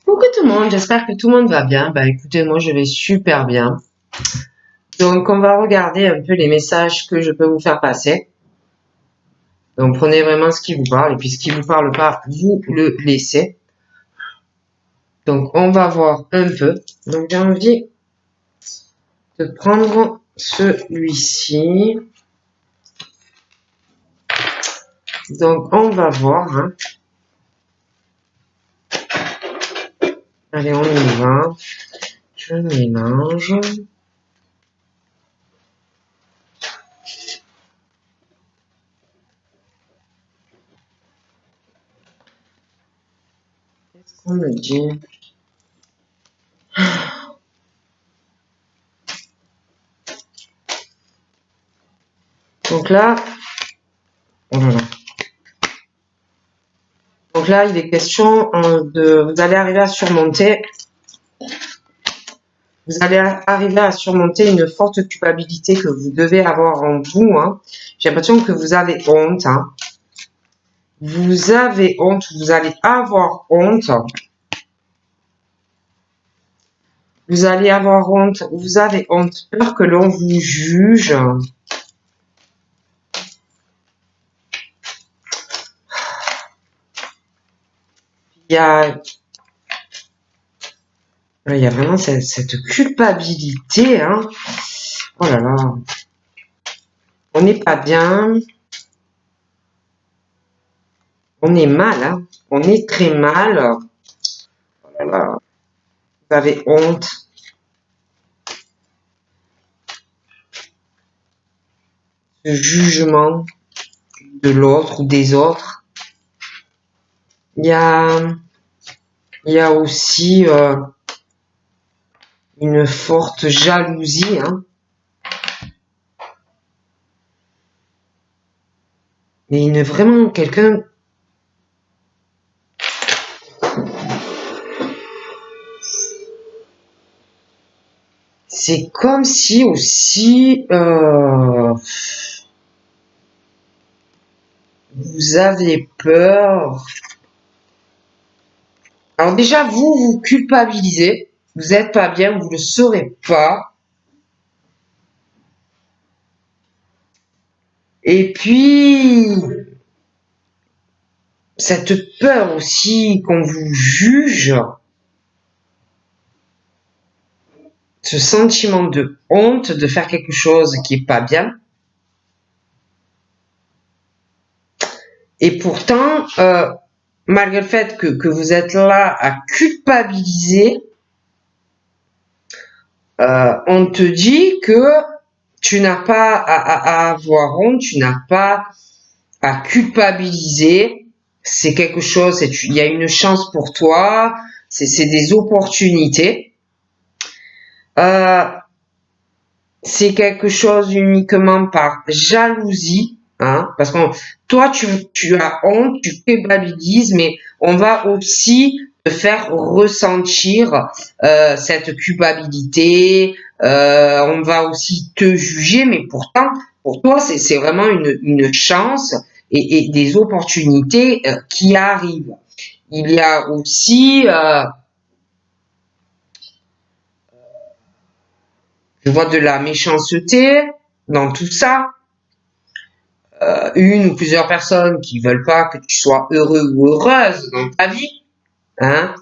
Coucou tout le monde, j'espère que tout le monde va bien. Bah écoutez, moi je vais super bien. Donc on va regarder un peu les messages que je peux vous faire passer. Donc prenez vraiment ce qui vous parle et puis ce qui vous parle pas, vous le laissez. Donc on va voir un peu. Donc j'ai envie de prendre celui-ci. Donc on va voir. Hein. Allez, on y va. Je mélange. Qu'est-ce qu'on me dit? Donc là, oh là là. Donc là, il est question vous allez arriver à surmonter. Vous allez arriver à surmonter une forte culpabilité que vous devez avoir en vous. Hein. J'ai l'impression que vous avez honte. Hein. Vous avez honte, vous allez avoir honte. Vous allez avoir honte, vous avez honte, peur que l'on vous juge. Il y a vraiment cette culpabilité. Hein. Oh là là. On n'est pas bien. On est mal. Hein. On est très mal. Oh là là. Vous avez honte. Ce jugement de l'autre ou des autres. Il y a aussi une forte jalousie. Hein. Et vraiment quelqu'un. C'est comme si aussi vous avez peur. Alors déjà, vous culpabilisez. Vous n'êtes pas bien, vous ne le saurez pas. Et puis, cette peur aussi qu'on vous juge, ce sentiment de honte de faire quelque chose qui est pas bien. Et pourtant, malgré le fait que vous êtes là à culpabiliser, on te dit que tu n'as pas à avoir honte, tu n'as pas à culpabiliser. C'est quelque chose, il y a une chance pour toi, c'est des opportunités. C'est quelque chose uniquement par jalousie, hein, parce que toi tu as honte, tu culpabilises, mais on va aussi te faire ressentir cette culpabilité, on va aussi te juger, mais pourtant pour toi c'est vraiment une chance et des opportunités qui arrivent. Il y a aussi je vois de la méchanceté dans tout ça. Une ou plusieurs personnes qui veulent pas que tu sois heureux ou heureuse dans ta vie, hein,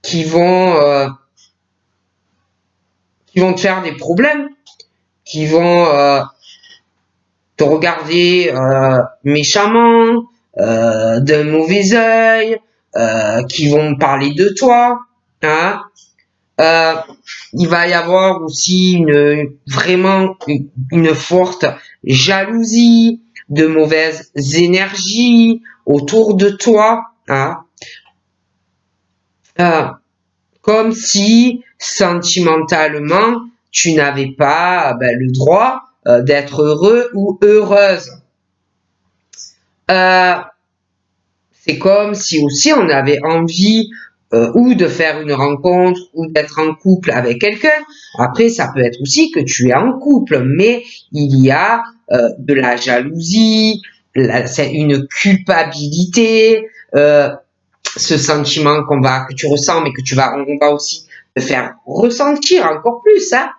qui vont te faire des problèmes, qui vont te regarder méchamment, d'un mauvais œil, qui vont parler de toi, hein. Il va y avoir aussi vraiment une forte jalousie, de mauvaises énergies autour de toi, hein. Comme si sentimentalement tu n'avais pas le droit d'être heureux ou heureuse. C'est comme si aussi on avait envie ou de faire une rencontre ou d'être en couple avec quelqu'un. Après, ça peut être aussi que tu es en couple, mais il y a de la jalousie, c'est une culpabilité, ce sentiment que tu ressens, mais que on va aussi te faire ressentir encore plus, hein.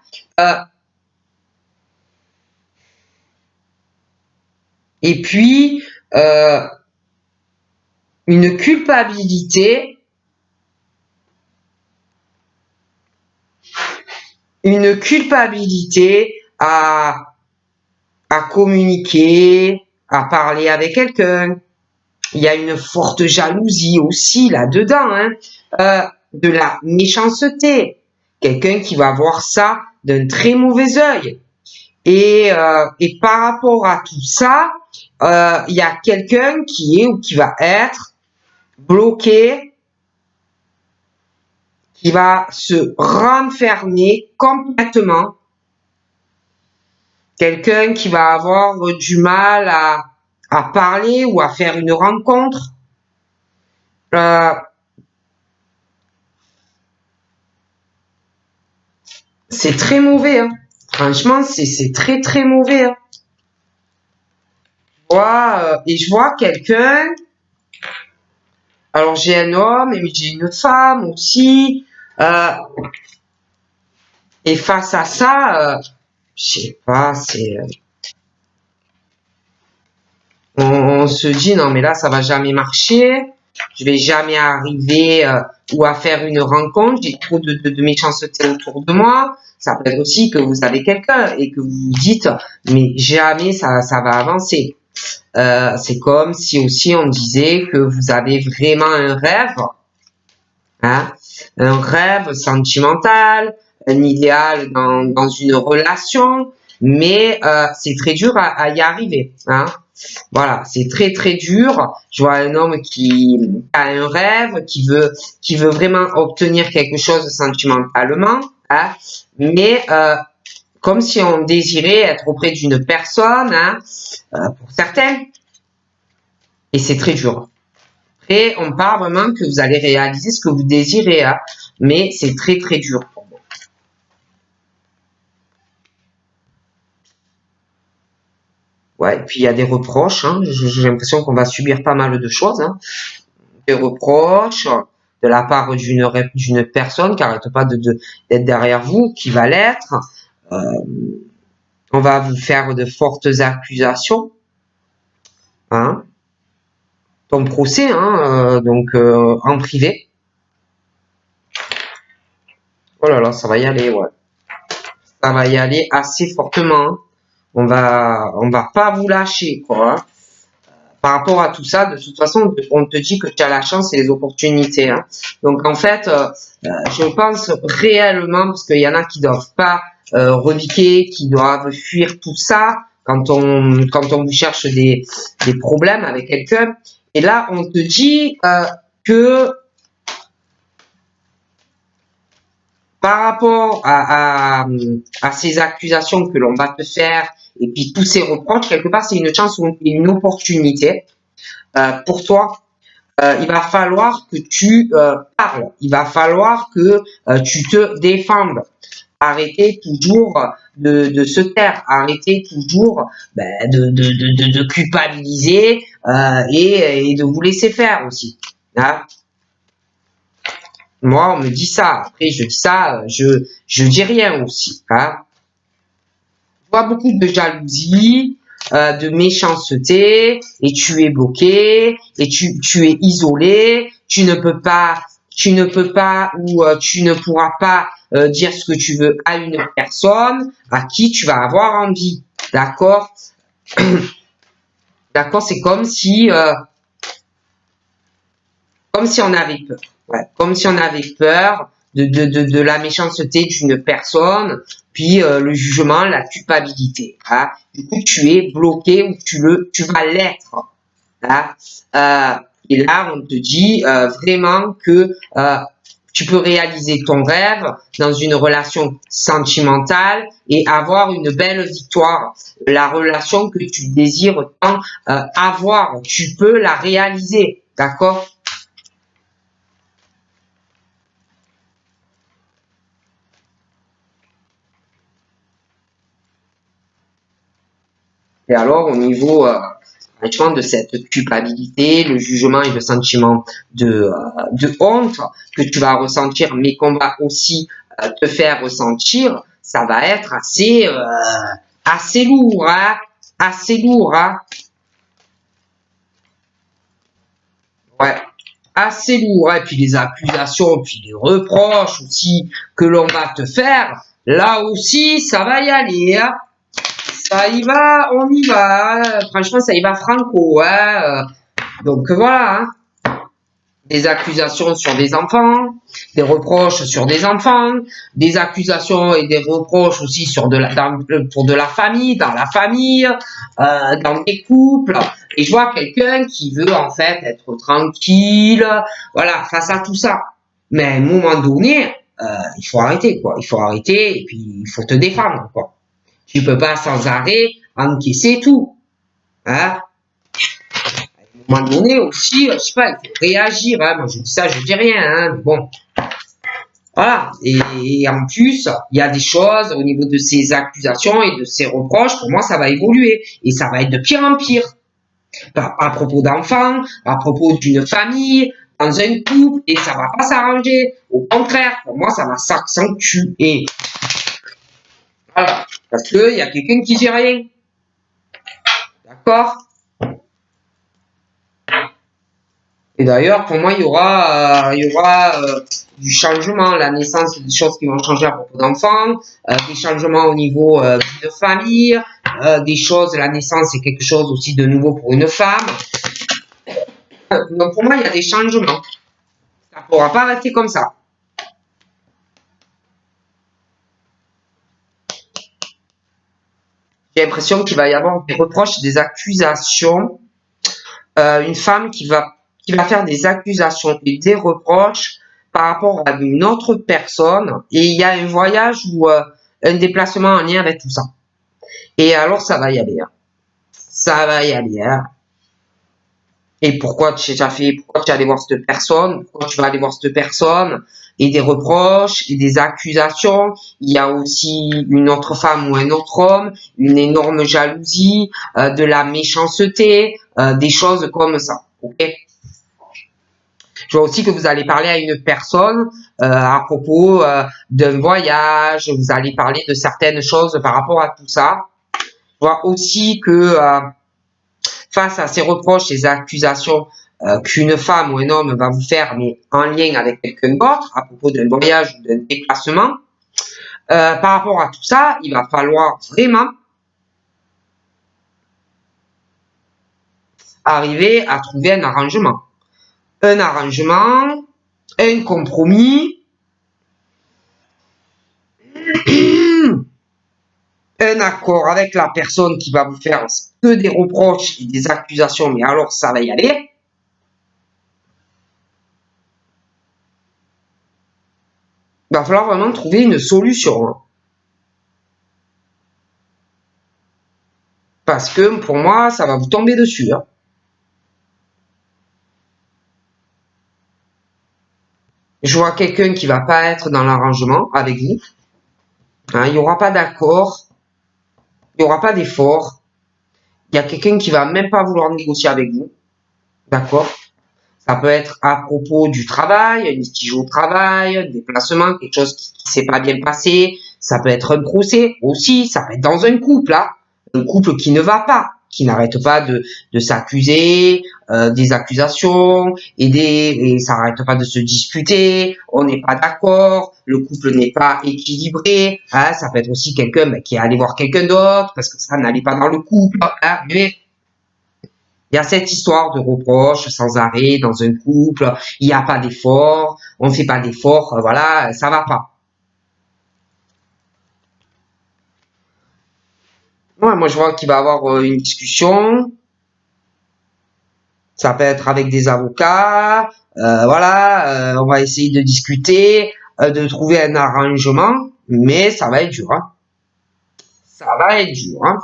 Et puis, une culpabilité, à communiquer, à parler avec quelqu'un. Il y a une forte jalousie aussi là-dedans, hein, de la méchanceté. Quelqu'un qui va voir ça d'un très mauvais œil. Et par rapport à tout ça, il y a quelqu'un qui est ou qui va être bloqué, qui va se renfermer complètement. Quelqu'un qui va avoir du mal à parler ou à faire une rencontre. C'est très mauvais, hein. Franchement, c'est très très mauvais, hein. Et je vois quelqu'un. Alors j'ai un homme et j'ai une femme aussi. Et face à ça, je sais pas, on se dit non mais là ça va jamais marcher. Je vais jamais arriver ou à faire une rencontre. J'ai trop de méchanceté autour de moi. Ça peut être aussi que vous avez quelqu'un et que vous vous dites mais jamais ça va avancer. C'est comme si aussi on disait que vous avez vraiment un rêve, hein, un rêve sentimental, un idéal dans une relation, mais c'est très dur à y arriver, hein. Voilà, c'est très très dur. Je vois un homme qui a un rêve, qui veut vraiment obtenir quelque chose sentimentalement, hein, mais comme si on désirait être auprès d'une personne, hein, pour certains, et c'est très dur. Et on parle vraiment que vous allez réaliser ce que vous désirez, hein, mais c'est très très dur pour moi. Ouais, et puis il y a des reproches, hein, j'ai l'impression qu'on va subir pas mal de choses, hein. Des reproches de la part d'une personne qui n'arrête pas d'être derrière vous, qui va l'être. Euh, on va vous faire de fortes accusations, hein, ton procès, hein, donc en privé. Oh là là, ça va y aller, ouais. Ça va y aller assez fortement, hein. On va pas vous lâcher, quoi, hein. Par rapport à tout ça, de toute façon, on te dit que tu as la chance et les opportunités, hein. Donc en fait, je pense réellement, parce qu'il y en a qui doivent pas rebiquer, qui doivent fuir tout ça quand on vous cherche des problèmes avec quelqu'un. Et là, on te dit que par rapport à ces accusations que l'on va te faire et puis tous ces reproches, quelque part, c'est une chance ou une opportunité pour toi. Il va falloir que tu parles, il va falloir que tu te défendes. Arrêtez toujours de se taire, arrêtez toujours de culpabiliser et de vous laisser faire aussi, hein. Moi, on me dit ça, après je dis ça, je dis rien aussi, hein. Je vois beaucoup de jalousie, de méchanceté, et tu es bloqué, et tu es isolé, tu ne peux pas ou tu ne pourras pas dire ce que tu veux à une personne à qui tu vas avoir envie. D'accord? D'accord? C'est comme si on avait peur. Ouais, comme si on avait peur de la méchanceté d'une personne, puis le jugement, la culpabilité, hein. Du coup, tu es bloqué ou tu vas l'être, hein. Et là, on te dit vraiment que tu peux réaliser ton rêve dans une relation sentimentale et avoir une belle victoire. La relation que tu désires tant avoir, tu peux la réaliser, d'accord? Et alors, au niveau franchement, de cette culpabilité, le jugement et le sentiment de honte que tu vas ressentir, mais qu'on va aussi te faire ressentir, ça va être assez lourd, hein, assez lourd, hein. Ouais, assez lourd, hein. Et puis les accusations, puis les reproches aussi que l'on va te faire, là aussi, ça va y aller, hein. Ça y va, on y va, hein. Franchement, ça y va franco, hein. Donc voilà, hein. Des accusations sur des enfants, des reproches sur des enfants, des accusations et des reproches aussi sur pour de la famille, dans la famille, dans des couples. Et je vois quelqu'un qui veut en fait être tranquille, voilà, face à tout ça. Mais à un moment donné, il faut arrêter, quoi. Il faut arrêter et puis il faut te défendre, quoi. Tu peux pas sans arrêt encaisser tout, hein. À un moment donné aussi, je sais pas, il faut réagir, hein. Moi, je dis ça, je dis rien, hein. Mais bon, voilà. Et en plus, il y a des choses au niveau de ces accusations et de ces reproches, pour moi, ça va évoluer. Et ça va être de pire en pire. À propos d'enfants, à propos d'une famille, dans un couple, et ça va pas s'arranger. Au contraire, pour moi, ça va s'accentuer. Et voilà. Parce qu'il y a quelqu'un qui dit rien. D'accord? Et d'ailleurs, pour moi, il y aura du changement, la naissance, des choses qui vont changer à propos d'enfants, des changements au niveau de famille, des choses, la naissance, c'est quelque chose aussi de nouveau pour une femme. Donc pour moi, il y a des changements. Ça ne pourra pas rester comme ça. J'ai l'impression qu'il va y avoir des reproches, des accusations. Une femme qui va faire des accusations et des reproches par rapport à une autre personne et il y a un voyage ou un déplacement en lien avec tout ça. Et alors ça va y aller, hein. Ça va y aller, hein. Et pourquoi tu es allé voir cette personne, pourquoi tu vas aller voir cette personne, et des reproches, et des accusations. Il y a aussi une autre femme ou un autre homme, une énorme jalousie, de la méchanceté, des choses comme ça. Ok? Je vois aussi que vous allez parler à une personne à propos d'un voyage, vous allez parler de certaines choses par rapport à tout ça. Je vois aussi que face à ces reproches, ces accusations qu'une femme ou un homme va vous faire, mais en lien avec quelqu'un d'autre, à propos d'un voyage ou d'un déplacement, par rapport à tout ça, il va falloir vraiment arriver à trouver un arrangement. Un arrangement, un compromis, un accord avec la personne qui va vous faire que des reproches et des accusations, mais alors ça va y aller. Il va falloir vraiment trouver une solution, hein. Parce que pour moi, ça va vous tomber dessus, hein. Je vois quelqu'un qui va pas être dans l'arrangement avec vous, hein. Il n'y aura pas d'accord, il n'y aura pas d'effort. Il y a quelqu'un qui va même pas vouloir négocier avec vous, d'accord? Ça peut être à propos du travail, un litige au travail, un déplacement, quelque chose qui s'est pas bien passé. Ça peut être un procès aussi. Ça peut être dans un couple, là. Un couple qui ne va pas, qui n'arrête pas de s'accuser, des accusations et ça n'arrête pas de se disputer. On n'est pas d'accord. Le couple n'est pas équilibré. Hein, ça peut être aussi quelqu'un qui est allé voir quelqu'un d'autre parce que ça n'allait pas dans le couple. Hein, mais il y a cette histoire de reproches sans arrêt dans un couple, il n'y a pas d'effort, on ne fait pas d'effort, voilà, ça va pas. Ouais, moi je vois qu'il va y avoir une discussion, ça peut être avec des avocats, voilà, on va essayer de discuter, de trouver un arrangement, mais ça va être dur, hein. Ça va être dur, hein.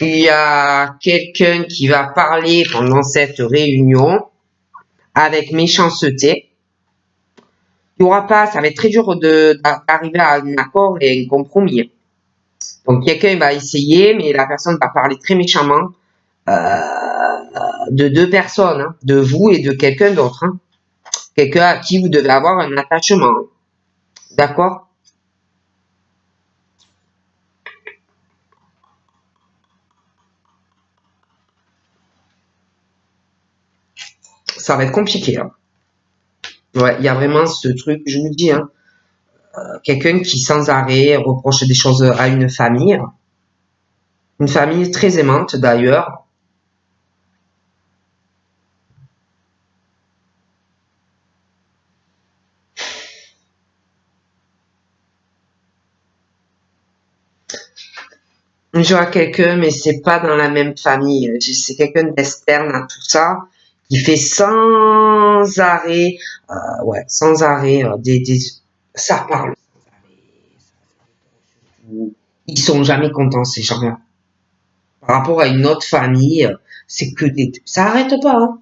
Il y a quelqu'un qui va parler pendant cette réunion avec méchanceté. Il y aura pas, ça va être très dur d'arriver à un accord et un compromis. Donc quelqu'un va essayer, mais la personne va parler très méchamment de deux personnes, hein, de vous et de quelqu'un d'autre. Hein. Quelqu'un à qui vous devez avoir un attachement. D'accord? Ça va être compliqué. Hein. Ouais, il y a vraiment ce truc, je vous dis, hein, quelqu'un qui sans arrêt reproche des choses à une famille très aimante d'ailleurs. Je vois quelqu'un, mais c'est pas dans la même famille. C'est quelqu'un d'externe à tout ça, qui fait sans arrêt, ouais, sans arrêt, ça parle. Ils sont jamais contents ces gens-là. Par rapport à une autre famille, c'est que ça arrête pas. Hein.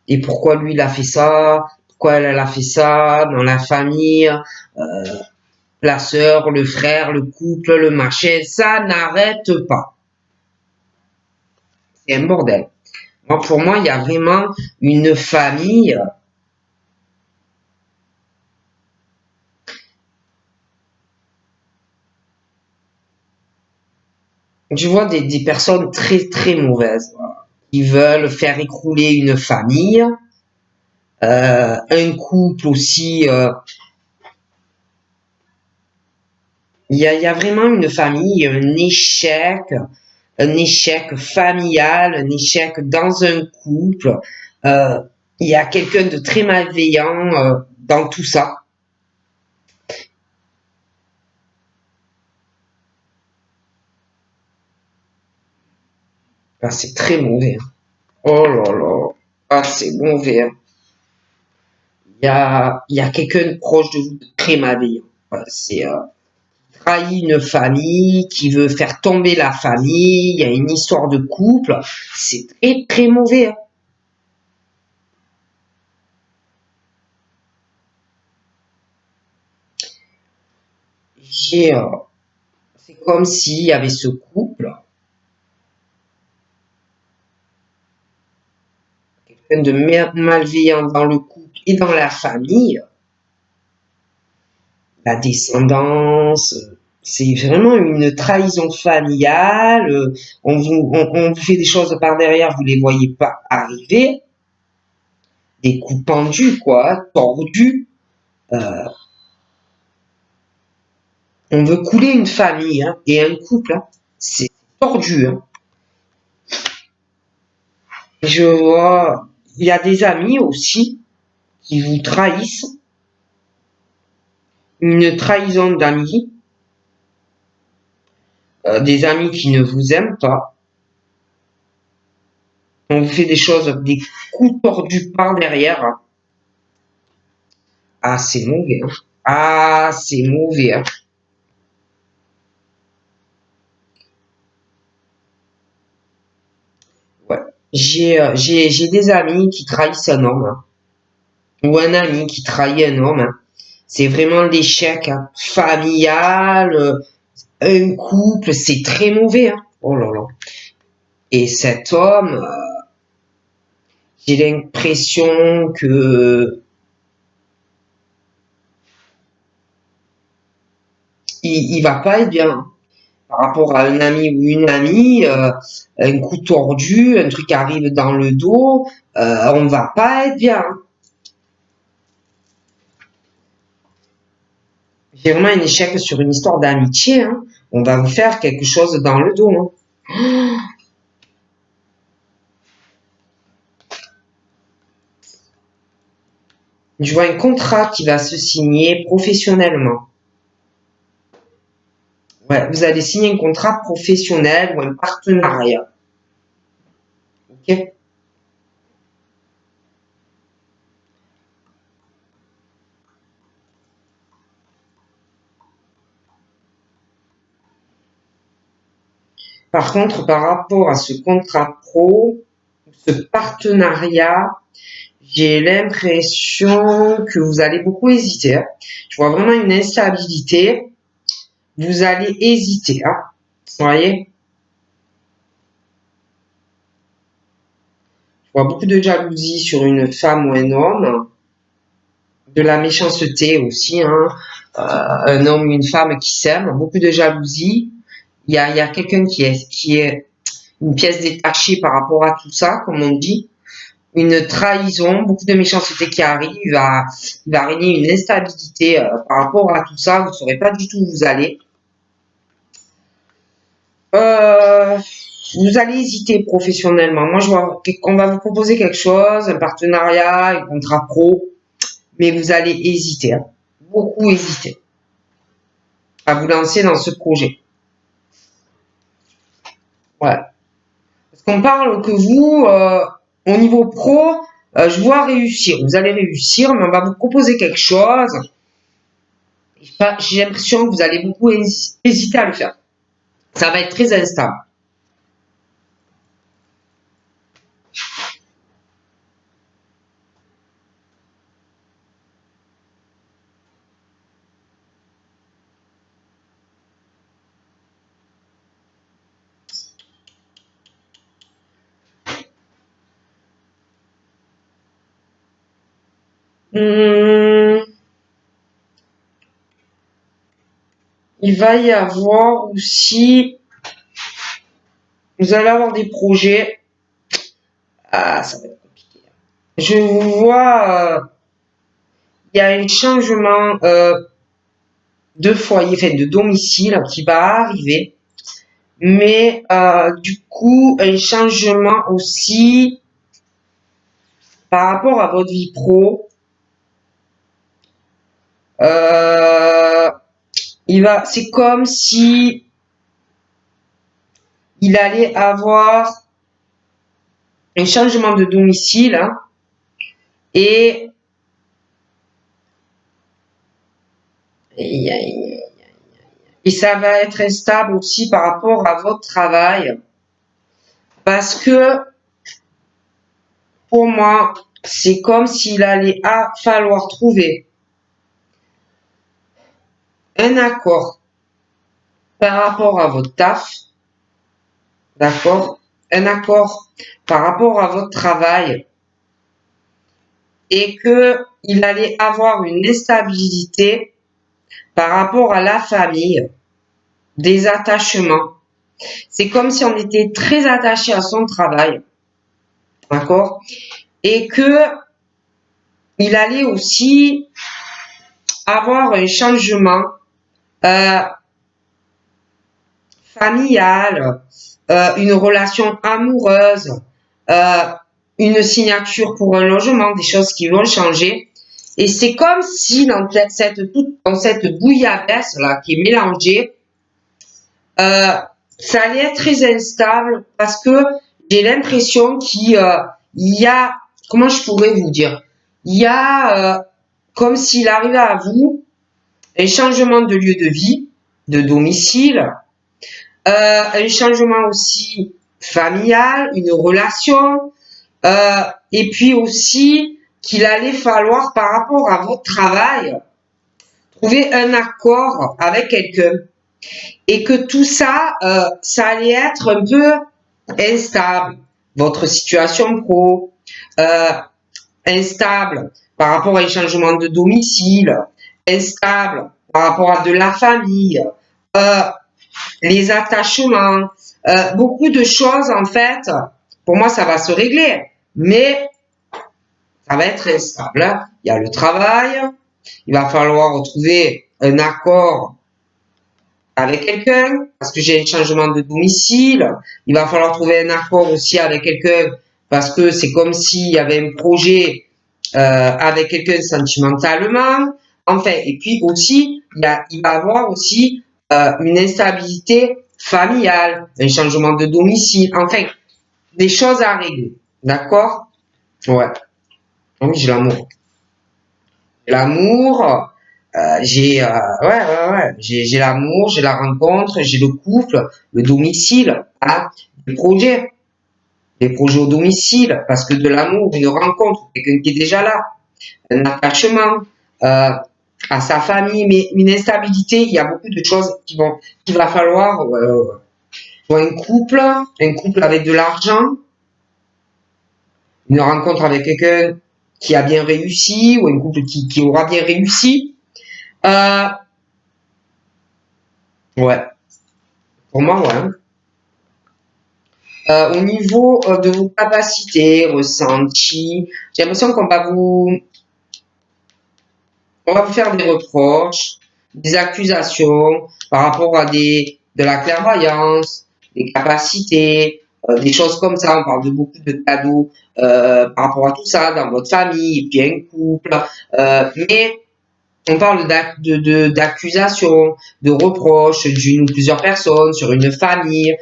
Et pourquoi lui il a fait ça? Pourquoi elle a fait ça dans la famille? La sœur, le frère, le couple, le machin, ça n'arrête pas. C'est un bordel. Moi, pour moi, il y a vraiment une famille. Je vois des personnes très très mauvaises qui veulent faire écrouler une famille, un couple aussi. Il y a vraiment une famille, un échec familial, un échec dans un couple. Euh, il y a quelqu'un de très malveillant dans tout ça. Ah, c'est très mauvais. Hein. Oh là là. Ah, c'est mauvais. Hein. Il y a quelqu'un de proche de vous de très malveillant. C'est trahit une famille, qui veut faire tomber la famille. Il y a une histoire de couple. C'est très très mauvais. Hein. J'ai, c'est comme s'il y avait ce couple, quelqu'un de malveillant dans le couple et dans la famille. La descendance, c'est vraiment une trahison familiale. On vous fait des choses par derrière, vous les voyez pas arriver. Des coups pendus, quoi, tordus. Euh, on veut couler une famille hein, et un couple. Hein, c'est tordu. Hein. Je vois, il y a des amis aussi qui vous trahissent. Une trahison d'amis. Des amis qui ne vous aiment pas. On vous fait des choses, des coups tordus par derrière. Hein. Ah, c'est mauvais. Hein. Ah, c'est mauvais. Hein. Ouais. J'ai des amis qui trahissent un homme. Hein. Ou un ami qui trahit un homme. Hein. C'est vraiment l'échec hein. Familial, un couple, c'est très mauvais. Hein. Oh là là. Et cet homme, j'ai l'impression que il va pas être bien. Par rapport à un ami ou une amie, un coup tordu, un truc arrive dans le dos, on va pas être bien. J'ai vraiment un échec sur une histoire d'amitié. Hein. On va vous faire quelque chose dans le dos. Hein. Je vois un contrat qui va se signer professionnellement. Ouais, vous allez signer un contrat professionnel ou un partenariat. Ok. Par contre, par rapport à ce contrat pro, ce partenariat, j'ai l'impression que vous allez beaucoup hésiter. Hein. Je vois vraiment une instabilité. vous allez hésiter. Hein. Vous voyez? Je vois beaucoup de jalousie sur une femme ou un homme. De la méchanceté aussi. Hein. Un homme ou une femme qui s'aiment. Beaucoup de jalousie. Il y a quelqu'un qui est une pièce détachée par rapport à tout ça, comme on dit. Une trahison, beaucoup de méchanceté qui arrive, il va régner une instabilité par rapport à tout ça, vous ne saurez pas du tout où vous allez. Euh, vous allez hésiter professionnellement. Moi, je vois qu'on va vous proposer quelque chose, un partenariat, un contrat pro, mais vous allez hésiter, hein. Beaucoup hésiter à vous lancer dans ce projet. Ouais. Parce qu'on parle que vous, au niveau pro, je vois réussir. Vous allez réussir, mais on va vous proposer quelque chose. J'ai l'impression que vous allez beaucoup hésiter à le faire. Ça va être très instable. Hum, il va y avoir aussi, vous allez avoir des projets. Ah, ça va être compliqué. Je vous vois, il y a un changement de foyer, enfin de domicile qui va arriver. Mais du coup, un changement aussi par rapport à votre vie pro. Euh, c'est comme si il allait avoir un changement de domicile, hein, et, et ça va être instable aussi par rapport à votre travail parce que pour moi, c'est comme s'il allait falloir trouver un accord par rapport à votre taf, d'accord? Un accord par rapport à votre travail et que il allait avoir une instabilité par rapport à la famille, des attachements. C'est comme si on était très attaché à son travail, d'accord? Et que il allait aussi avoir un changement euh, familial, une relation amoureuse, euh, une signature pour un logement, des choses qui vont changer. Et c'est comme si dans cette bouillabaisse là qui est mélangée, ça allait être très instable parce que j'ai l'impression qu'il y a, comment je pourrais vous dire, il y a comme s'il arrivait à vous un changement de lieu de vie, de domicile, un changement aussi familial, une relation, et puis aussi qu'il allait falloir par rapport à votre travail trouver un accord avec quelqu'un et que tout ça, ça allait être un peu instable. Votre situation pro, euh, instable par rapport à un changement de domicile, instable par rapport à de la famille, euh, les attachements, beaucoup de choses en fait. Pour moi, ça va se régler, mais ça va être instable. Hein. Il y a le travail, il va falloir trouver un accord avec quelqu'un parce que j'ai un changement de domicile. Il va falloir trouver un accord aussi avec quelqu'un parce que c'est comme s'il y avait un projet avec quelqu'un sentimentalement. Enfin, et puis aussi, il va y avoir aussi une instabilité familiale, un changement de domicile. Enfin, des choses à régler. D'accord? Ouais. Oui, j'ai l'amour. L'amour, j'ai l'amour, j'ai la rencontre, j'ai le couple, le domicile, hein, les projets au domicile, parce que de l'amour, une rencontre, quelqu'un qui est déjà là, un attachement, euh, à sa famille, mais une instabilité, il y a beaucoup de choses qu'il va falloir, pour un couple avec de l'argent, une rencontre avec quelqu'un qui a bien réussi, ou un couple qui aura bien réussi. Ouais, pour moi, ouais. Au niveau de vos capacités, ressentis, j'ai l'impression on va vous faire des reproches, des accusations par rapport à de la clairvoyance, des capacités, des choses comme ça. On parle de beaucoup de cadeaux par rapport à tout ça dans votre famille, et puis un couple. Mais on parle d'accusations, de reproches d'une ou plusieurs personnes sur une famille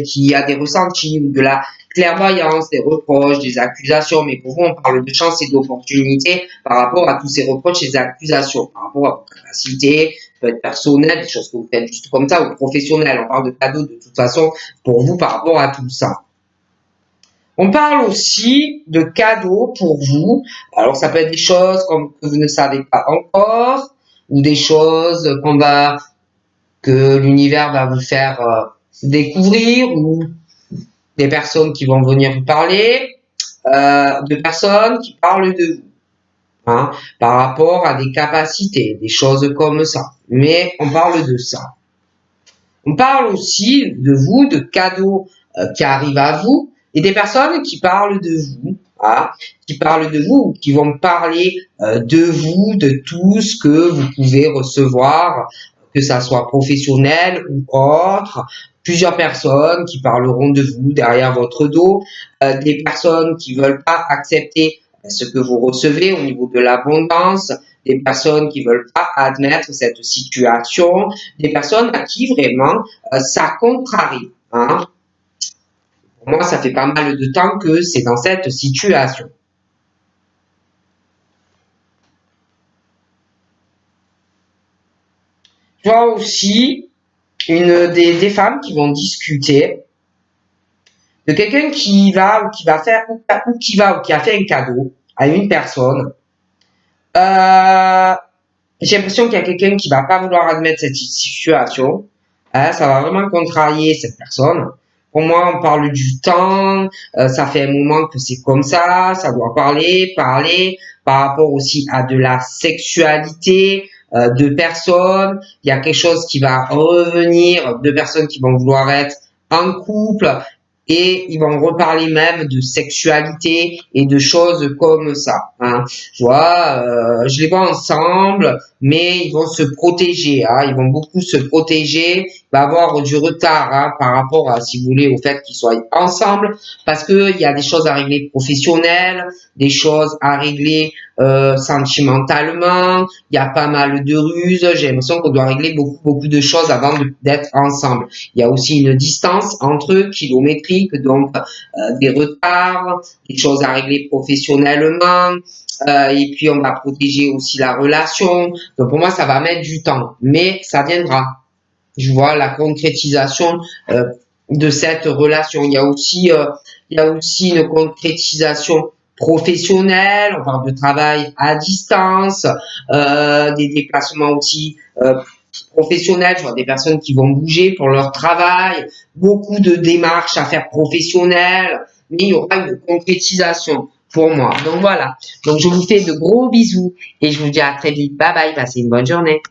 qui a des ressentis, ou de la clairvoyance, des reproches, des accusations. Mais pour vous, on parle de chance et d'opportunité par rapport à tous ces reproches et accusations, par rapport à votre capacité, peut être personnel, des choses que vous faites juste comme ça, ou professionnel. On parle de cadeaux de toute façon pour vous par rapport à tout ça. On parle aussi de cadeaux pour vous. Alors, ça peut être des choses comme que vous ne savez pas encore, ou des choses que l'univers va vous faire découvrir, ou des personnes qui vont venir vous parler, de personnes qui parlent de vous, hein, par rapport à des capacités, des choses comme ça. Mais on parle de ça. On parle aussi de vous, de cadeaux qui arrivent à vous, et des personnes qui parlent de vous, hein, qui parlent de vous, qui vont parler de vous, de tout ce que vous pouvez recevoir, que ça soit professionnel ou autre. Plusieurs personnes qui parleront de vous derrière votre dos, des personnes qui veulent pas accepter ce que vous recevez au niveau de l'abondance, des personnes qui veulent pas admettre cette situation, des personnes à qui vraiment ça contrarie. Hein. Pour moi, ça fait pas mal de temps que c'est dans cette situation. Je vois aussi des femmes qui vont discuter de quelqu'un qui va faire ou qui a fait un cadeau à une personne. J'ai l'impression qu'il y a quelqu'un qui va pas vouloir admettre cette situation. Hein, ça va vraiment contrarier cette personne. Pour moi, on parle du temps. Ça fait un moment que c'est comme ça. Ça doit parler par rapport aussi à de la sexualité de personnes. Il y a quelque chose qui va revenir de personnes qui vont vouloir être en couple et ils vont reparler même de sexualité et de choses comme ça. Hein. Je les vois ensemble, mais ils vont se protéger. Hein. Ils vont beaucoup se protéger. Il va y avoir du retard hein, par rapport à, si vous voulez, au fait qu'ils soient ensemble, parce que il y a des choses à régler professionnelles, des choses à régler sentimentalement. Il y a pas mal de ruses. J'ai l'impression qu'on doit régler beaucoup de choses avant d'être ensemble. Il y a aussi une distance entre eux, kilométrique, donc des retards, des choses à régler professionnellement. Et puis on va protéger aussi la relation. Donc pour moi, ça va mettre du temps, mais ça viendra. Je vois la concrétisation de cette relation. Il y a aussi une concrétisation professionnelle. On parle de travail à distance, des déplacements aussi professionnels. Je vois des personnes qui vont bouger pour leur travail, beaucoup de démarches à faire professionnelles, mais il y aura une concrétisation pour moi. Donc voilà. Donc je vous fais de gros bisous et je vous dis à très vite. Bye bye. Passez une bonne journée.